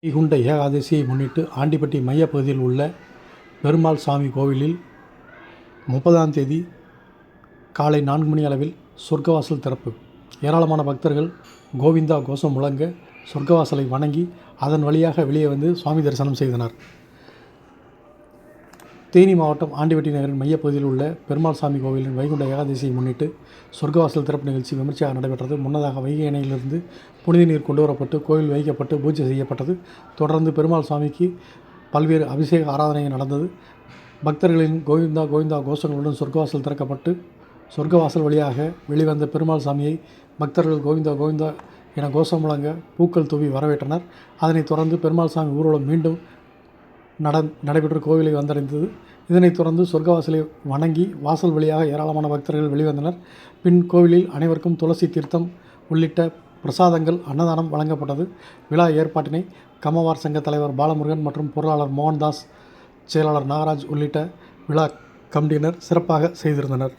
வைகுண்ட ஏகாதசியை முன்னிட்டு ஆண்டிப்பட்டி மையப்பகுதியில் உள்ள பெருமாள் சாமி கோவிலில் 30ஆம் தேதி காலை 4 மணி அளவில் சொர்க்கவாசல் திறப்பு. ஏராளமான பக்தர்கள் கோவிந்தா கோஷம் முழங்க சொர்க்கவாசலை வணங்கி அதன் வழியாக வெளியே வந்து சுவாமி தரிசனம் செய்தனர். தேனி மாவட்டம் ஆண்டிப்பட்டி நகரின் மையப்பகுதியில் உள்ள பெருமாள் சாமி கோவிலின் வைகுண்ட ஏகாதசியை முன்னிட்டு சொர்க்கவாசல் திறப்பு நிகழ்ச்சி விமர்சையாக நடைபெற்றது. முன்னதாக வைகை அணையிலிருந்து புனித நீர் கொண்டு வரப்பட்டு கோவில் வைக்கப்பட்டு பூஜை செய்யப்பட்டது. தொடர்ந்து பெருமாள் சாமிக்கு பல்வேறு அபிஷேக ஆராதனைகள் நடந்தது. பக்தர்களின் கோவிந்தா கோவிந்தா கோஷங்களுடன் சொர்க்கவாசல் திறக்கப்பட்டு சொர்க்கவாசல் வழியாக வெளிவந்த பெருமாள் சாமியை பக்தர்கள் கோவிந்தா கோவிந்தா என கோஷம் முழங்க பூக்கள் தூவி வரவேற்றனர். அதனைத் தொடர்ந்து பெருமாள் சாமி ஊர்வலம் மீண்டும் நடைபெற்று கோவிலை வந்தடைந்தது. இதனைத் தொடர்ந்து சொர்க்கவாசலை வணங்கி வாசல் வழியாக ஏராளமான பக்தர்கள் வெளிவந்தனர். பின் கோவிலில் அனைவருக்கும் துளசி தீர்த்தம் உள்ளிட்ட பிரசாதங்கள் அன்னதானம் வழங்கப்பட்டது. விழா ஏற்பாட்டினை கம்மவார் சங்க தலைவர் பாலமுருகன் மற்றும் பொருளாளர் மோகன்தாஸ், செயலாளர் நாகராஜ் உள்ளிட்ட விழா கமிட்டியினர் சிறப்பாக செய்திருந்தனர்.